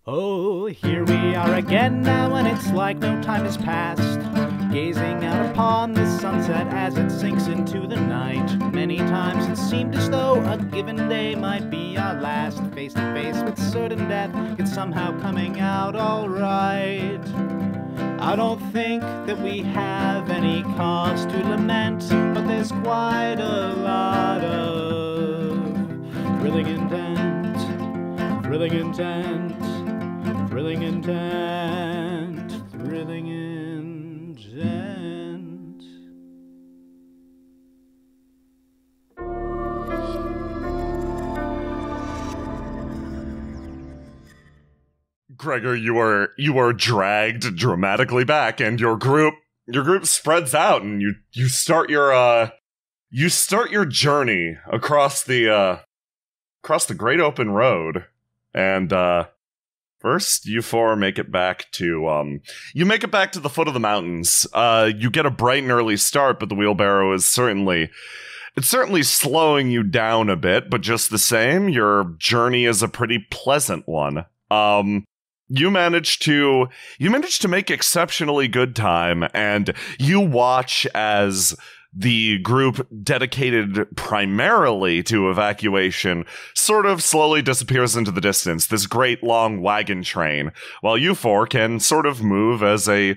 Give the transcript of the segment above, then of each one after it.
Oh, here we are again now, and it's like no time has passed. Gazing out upon the sunset as it sinks into the night. Many times it seemed as though a given day might be our last. Face to face with certain death, it's somehow coming out alright. I don't think that we have any cause to lament, but there's quite a lot of thrilling intent, thrilling intent, thrilling intent, thrilling intent. Gregor, you are dragged dramatically back, and your group spreads out, and you start your journey across the great open road. And first, you four make it back to the foot of the mountains. You get a bright and early start, but the wheelbarrow is certainly slowing you down a bit. But just the same, your journey is a pretty pleasant one. You managed to make exceptionally good time, and you watch as the group dedicated primarily to evacuation sort of slowly disappears into the distance, this great long wagon train, while you four can sort of move as a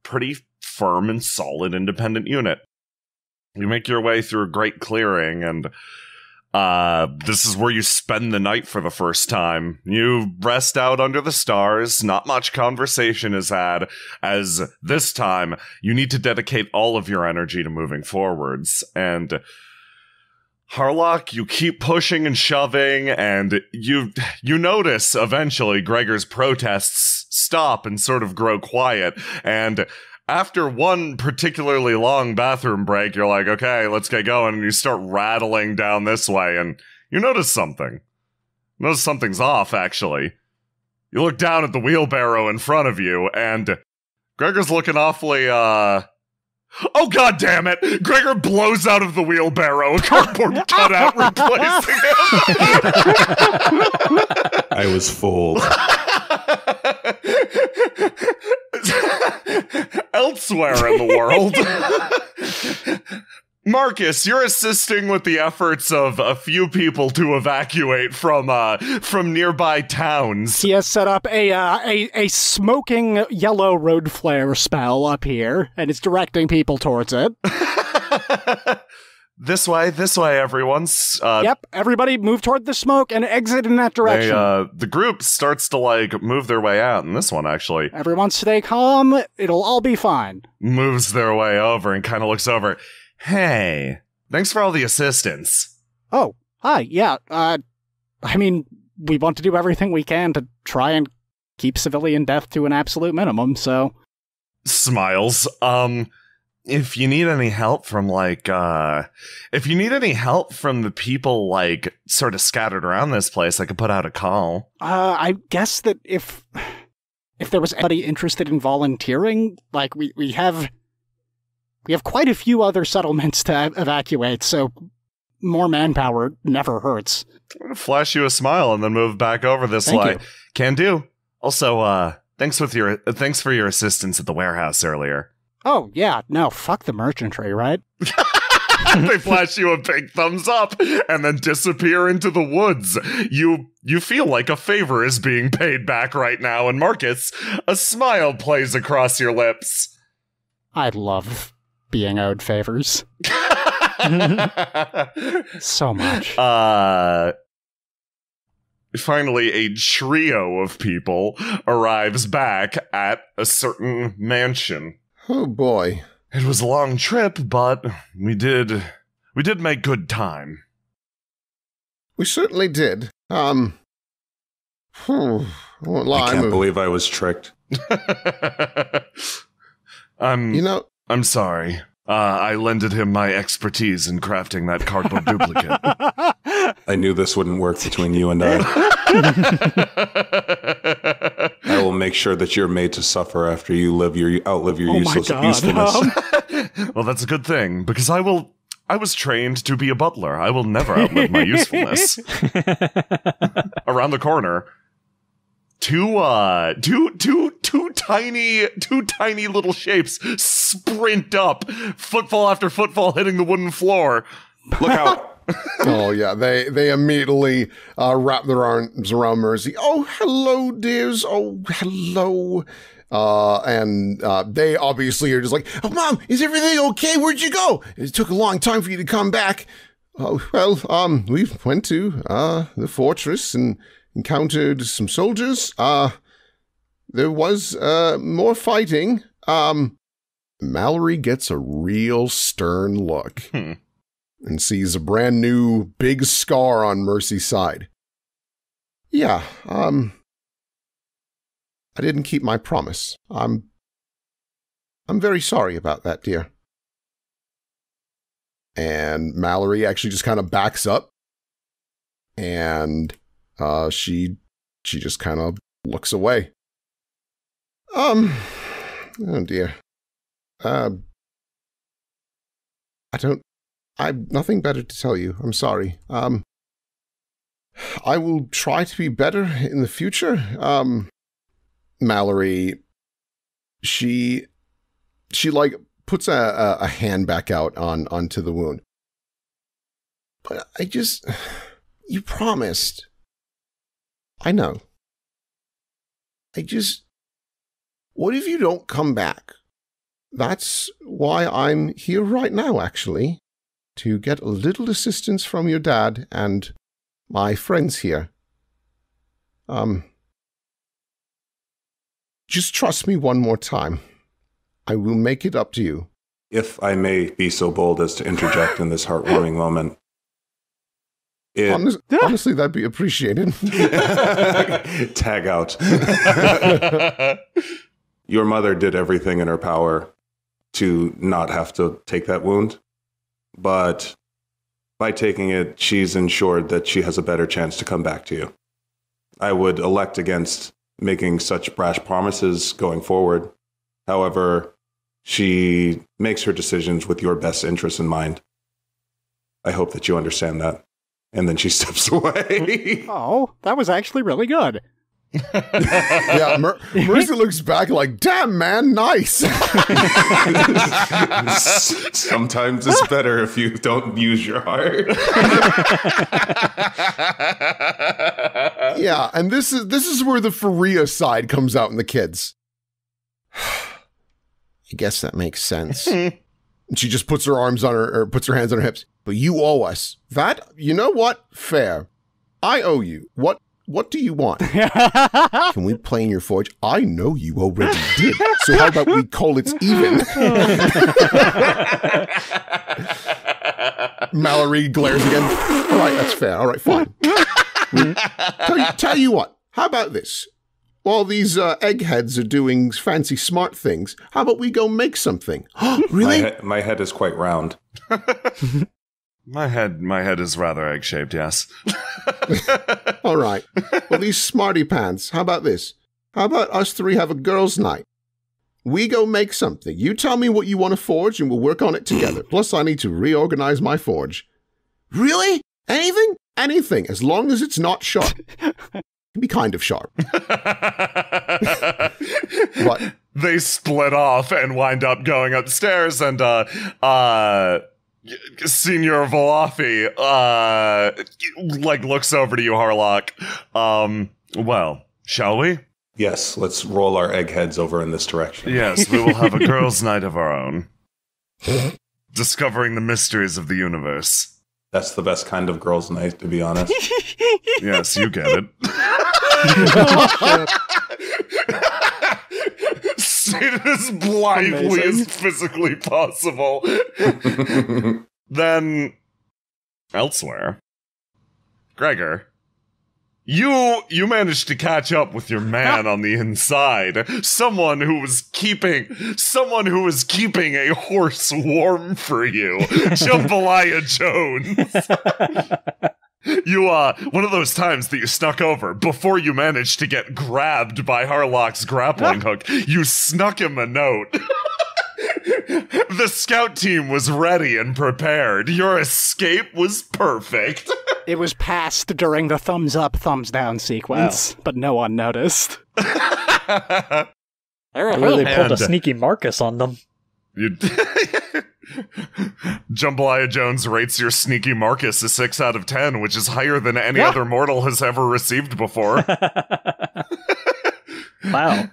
pretty firm and solid independent unit. You make your way through a great clearing, and this is where you spend the night for the first time. You rest out under the stars. Not much conversation is had, as this time you need to dedicate all of your energy to moving forwards. And Harlock, you keep pushing and shoving, and you notice eventually Gregor's protests stop and sort of grow quiet, and after one particularly long bathroom break, you're like, okay, let's get going, and you start rattling down this way, and you notice something. You notice something's off, actually. You look down at the wheelbarrow in front of you, and Gregor's looking awfully, Oh, god damn it! Gregor blows out of the wheelbarrow, a cardboard cutout replacing him! I was fooled. Elsewhere in the world, Marcus, you're assisting with the efforts of a few people to evacuate from nearby towns. He has set up a smoking yellow road flare spell up here, and is directing people towards it. This way, everyone. Yep, everybody move toward the smoke and exit in that direction. The group starts to, move their way out, and this one, actually. Everyone stay calm, it'll all be fine. Moves their way over and kind of looks over. Hey, thanks for all the assistance. Oh, hi, yeah, I mean, we want to do everything we can to try and keep civilian death to an absolute minimum, so... Smiles, if you need any help from, the people, sort of scattered around this place, I could put out a call. I guess that if there was anybody interested in volunteering, we have quite a few other settlements to evacuate, so more manpower never hurts. I'm gonna flash you a smile and then move back over this way. You. Can do. Also, thanks for your assistance at the warehouse earlier. Oh, yeah, no, fuck the merchantry, right? They flash you a big thumbs up and then disappear into the woods. You feel like a favor is being paid back right now, and Marcus, a smile plays across your lips. I love being owed favors. So much. Finally, a trio of people arrives back at a certain mansion. Oh boy. It was a long trip, but we did make good time. We certainly did. I won't lie. I can't believe I was tricked. I'm sorry. I lended him my expertise in crafting that cardboard duplicate. I knew this wouldn't work between you and I. I will make sure that you're made to suffer after you outlive your usefulness. Well, that's a good thing, because I was trained to be a butler. I will never outlive my usefulness. Around the corner, two tiny little shapes sprint up, footfall after footfall hitting the wooden floor. Look out. Oh, yeah. They immediately wrap their arms around Mercy. Oh, hello, dears. Oh, hello. And they obviously are just like, oh, Mom, is everything okay? Where'd you go? It took a long time for you to come back. Oh, well, we went to the fortress and encountered some soldiers. There was more fighting. Mallory gets a real stern look. And sees a brand new big scar on Mercy's side. Yeah, I didn't keep my promise. I'm very sorry about that, dear. And Mallory actually just kind of backs up. And she just kind of looks away. Oh dear. I've nothing better to tell you. I'm sorry. I will try to be better in the future. Mallory, she like puts a hand back out onto the wound. But you promised. I know. What if you don't come back? That's why I'm here right now, actually. To get a little assistance from your dad and my friends here. Just trust me one more time. I will make it up to you. If I may be so bold as to interject in this heartwarming moment. Honestly, that'd be appreciated. Tag out. Your mother did everything in her power to not have to take that wound. But by taking it, she's ensured that she has a better chance to come back to you. I would elect against making such brash promises going forward. However, she makes her decisions with your best interests in mind. I hope that you understand that. And then she steps away. Oh, that was actually really good. Yeah, Mercy looks back like, damn, man, nice. Sometimes it's better if you don't use your heart. Yeah, and this is where the Faria side comes out in the kids. I guess that makes sense. And she just puts her arms on or puts her hands on her hips. But you owe us. That, you know what? Fair. I owe you. What do you want? Can we play in your forge? I know you already did. So how about we call it even? Mallory glares again. All right, that's fair. All right, fine. Tell you what. How about this? While these eggheads are doing fancy smart things, how about we go make something? Really? My head is quite round. My head is rather egg-shaped, yes. All right. Well, these smarty pants, how about this? How about us three have a girls' night? We go make something. You tell me what you want to forge, and we'll work on it together. Plus, I need to reorganize my forge. Really? Anything? Anything, as long as it's not sharp. It can be kind of sharp. What? They split off and wind up going upstairs, and Senior Valafi, looks over to you, Harlock. Well, shall we? Yes, let's roll our eggheads over in this direction. Yes, we will have a girls' night of our own. Discovering the mysteries of the universe. That's the best kind of girls' night, to be honest. Yes, you get it. Say it as blithely as physically possible. Then, elsewhere, Gregor, you managed to catch up with your man on the inside. Someone who was keeping a horse warm for you. Jambalaya Jones. You, one of those times that you snuck over before you managed to get grabbed by Harlock's grappling hook, you snuck him a note. The scout team was ready and prepared. Your escape was perfect. It was passed during the thumbs up, thumbs down sequence, but no one noticed. I really pulled a sneaky Marcus on them. Jambalaya Jones rates your sneaky Marcus a 6 out of 10, which is higher than any other mortal has ever received before. Wow.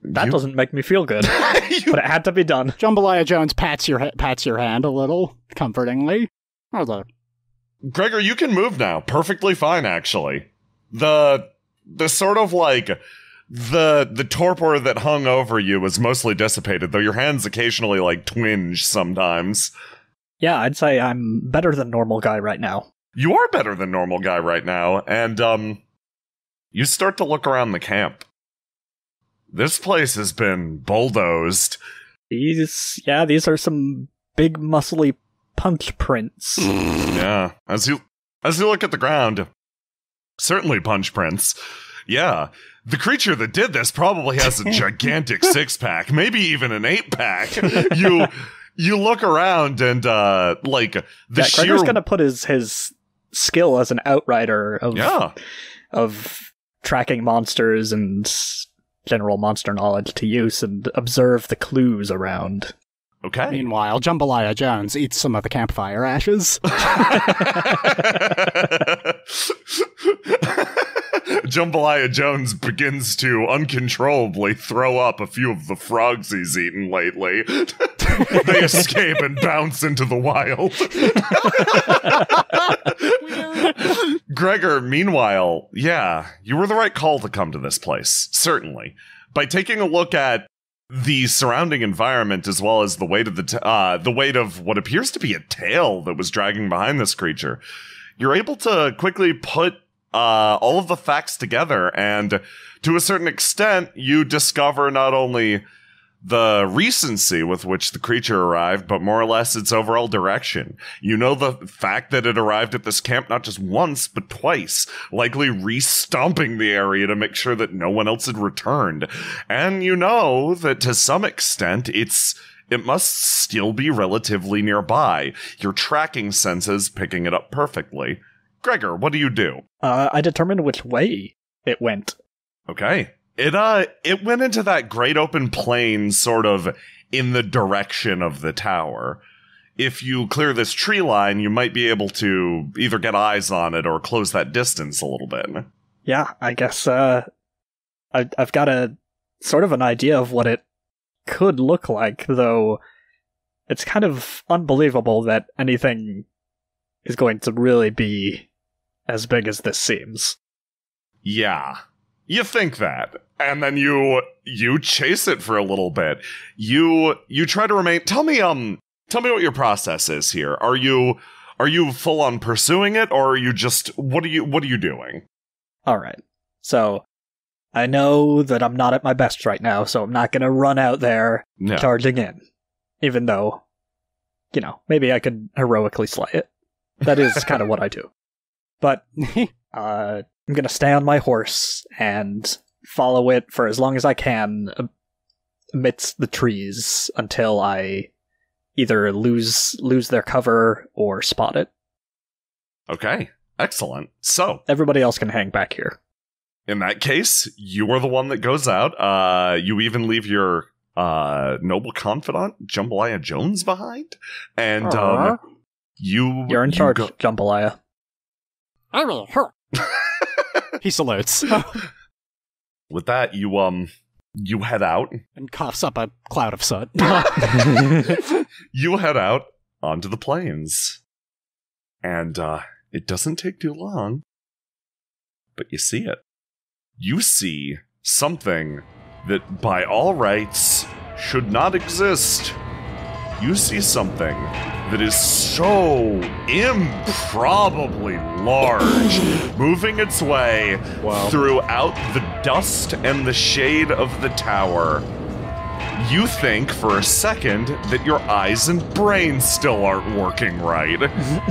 That doesn't make me feel good, but it had to be done. Jambalaya Jones pats your hand a little, comfortingly. Hello. Gregor, you can move now. Perfectly fine, actually. The sort of like the torpor that hung over you was mostly dissipated, though your hands occasionally like twinge sometimes. Yeah, I'd say I'm better than normal guy right now. You are better than normal guy right now, and you start to look around the camp. This place has been bulldozed. These are some big muscly punch prints. Yeah, as you look at the ground, certainly punch prints. Yeah, the creature that did this probably has a gigantic 6-pack, maybe even an 8-pack. You look around and like the sheer. Gregor's gonna put his skill as an outrider of tracking monsters and general monster knowledge to use and observe the clues around. Okay. Meanwhile, Jambalaya Jones eats some of the campfire ashes. Jambalaya Jones begins to uncontrollably throw up a few of the frogs he's eaten lately. They escape and bounce into the wild. Gregor, meanwhile, yeah, you were the right call to come to this place, certainly. By taking a look at the surrounding environment, as well as the weight of the weight of what appears to be a tail that was dragging behind this creature, you're able to quickly put all of the facts together, and to a certain extent, you discover not only the recency with which the creature arrived, but more or less its overall direction. You know the fact that it arrived at this camp not just once, but twice, likely re-stomping the area to make sure that no one else had returned. And you know that to some extent, it must still be relatively nearby, your tracking senses picking it up perfectly. Gregor, what do you do? I determined which way it went. Okay. It went into that great open plain sort of in the direction of the tower. If you clear this tree line, you might be able to either get eyes on it or close that distance a little bit. Yeah, I guess I've got a sort of an idea of what it could look like, though it's kind of unbelievable that anything is going to really be as big as this seems. Yeah. You think that, and then you chase it for a little bit. You try to remain. Tell me what your process is here. Are you full on pursuing it, or are you just what are you doing? All right. So I know that I'm not at my best right now, so I'm not gonna run out there charging in, even though, maybe I could heroically slay it. That is kind of what I do. But I'm gonna stay on my horse and follow it for as long as I can amidst the trees until I either lose their cover or spot it. Okay, excellent. So everybody else can hang back here. In that case, you are the one that goes out. You even leave your noble confidant, Jambalaya Jones, behind, and you're in charge, Jambalaya. He salutes. With that, you head out and coughs up a cloud of soot. You head out onto the plains, and it doesn't take too long, but you see it. You see something that, by all rights, should not exist. You see something that is so improbably large, moving its way throughout the dust and the shade of the tower. You think for a second that your eyes and brain still aren't working right.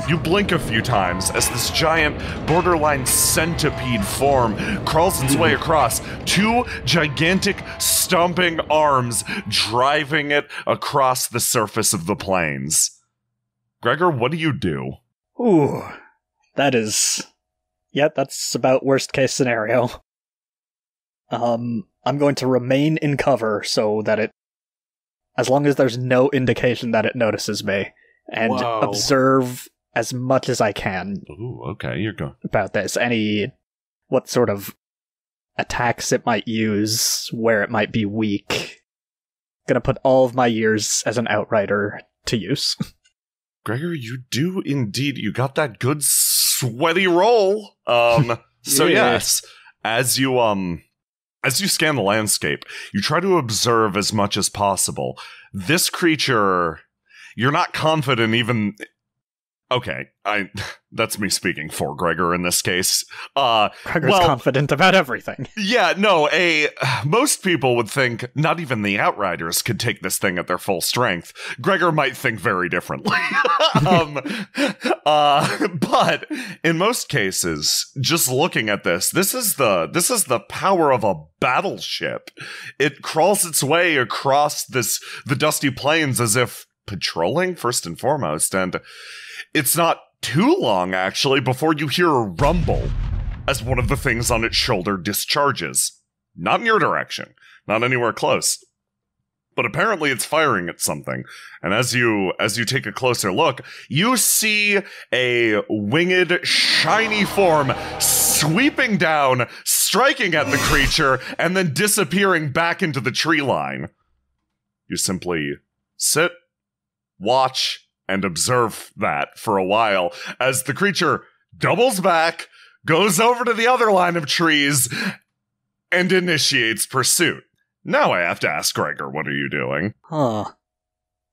You blink a few times as this giant, borderline centipede form crawls its way across, two gigantic stomping arms driving it across the surface of the plains. Gregor, what do you do? Ooh, That's about worst case scenario. I'm going to remain in cover so that as long as there's no indication that it notices me, and observe as much as I can. Ooh, okay, you're going about this. What sort of attacks it might use, where it might be weak. Gonna put all of my years as an outrider to use. Gregor, you do indeed. You got that good sweaty roll. So yes, as you scan the landscape, you try to observe as much as possible. This creature, you're not confident even. Okay, that's me speaking for Gregor in this case. Gregor's confident about everything. Yeah, no, most people would think not even the Outriders could take this thing at their full strength. Gregor might think very differently. But in most cases, just looking at this is the power of a battleship. It crawls its way across the dusty plains as if patrolling first and foremost, and it's not too long, actually, before you hear a rumble as one of the things on its shoulder discharges. Not in your direction, not anywhere close. But apparently it's firing at something. And as you take a closer look, you see a winged, shiny form sweeping down, striking at the creature, and then disappearing back into the tree line. You simply sit, watch, and observe that for a while as the creature doubles back, goes over to the other line of trees, and initiates pursuit. Now I have to ask Gregor, what are you doing?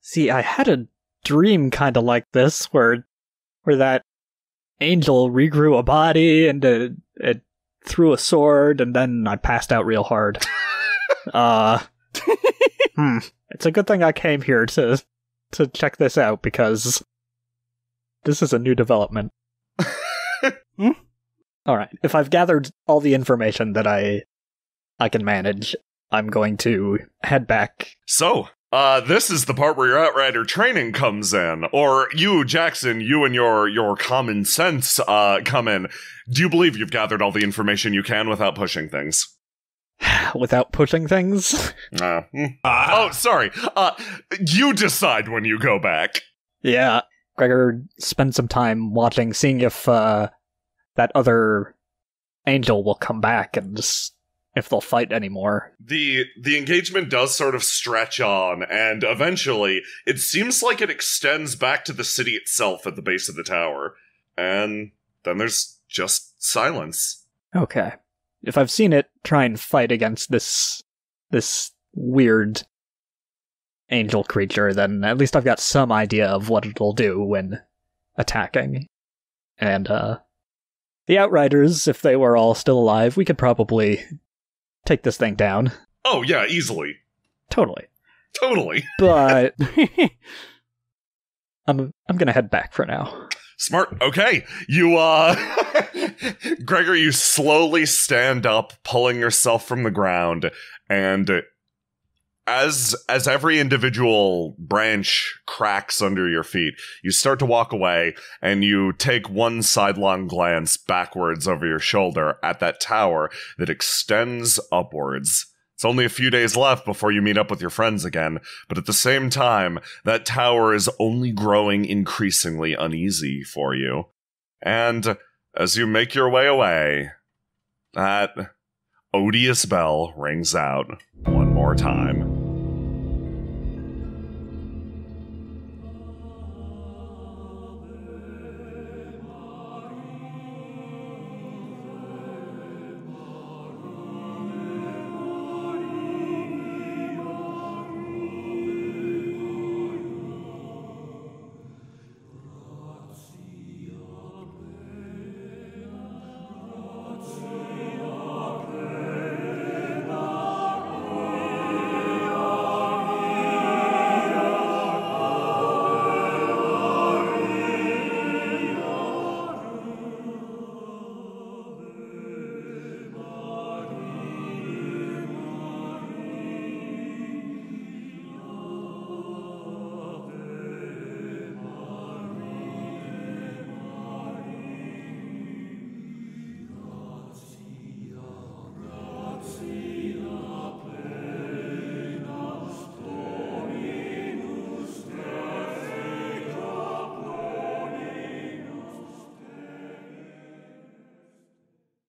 See, I had a dream kind of like this, where that angel regrew a body, and it threw a sword, and then I passed out real hard. It's a good thing I came here to check this out, because this is a new development. Alright, if I've gathered all the information that I can manage, I'm going to head back. So, this is the part where your Outrider training comes in. Or you, Jackson, you and your common sense come in. Do you believe you've gathered all the information you can without pushing things? Without pushing things? Oh, sorry. You decide when you go back. Yeah. Gregor spend some time watching, seeing if that other angel will come back and if they'll fight anymore. The engagement does sort of stretch on, and eventually it seems like it extends back to the city itself at the base of the tower. And then there's just silence. Okay. If I've seen it try and fight against this weird angel creature, then at least I've got some idea of what it'll do when attacking. And the Outriders, if they were all still alive, we could probably take this thing down. Oh yeah, easily. Totally. But I'm gonna head back for now. Smart. Okay. You, Gregor, you slowly stand up, pulling yourself from the ground, and as every individual branch cracks under your feet, you start to walk away, and you take one sidelong glance backwards over your shoulder at that tower that extends upwards. It's only a few days left before you meet up with your friends again, but at the same time, that tower is only growing increasingly uneasy for you. And as you make your way away, that odious bell rings out one more time.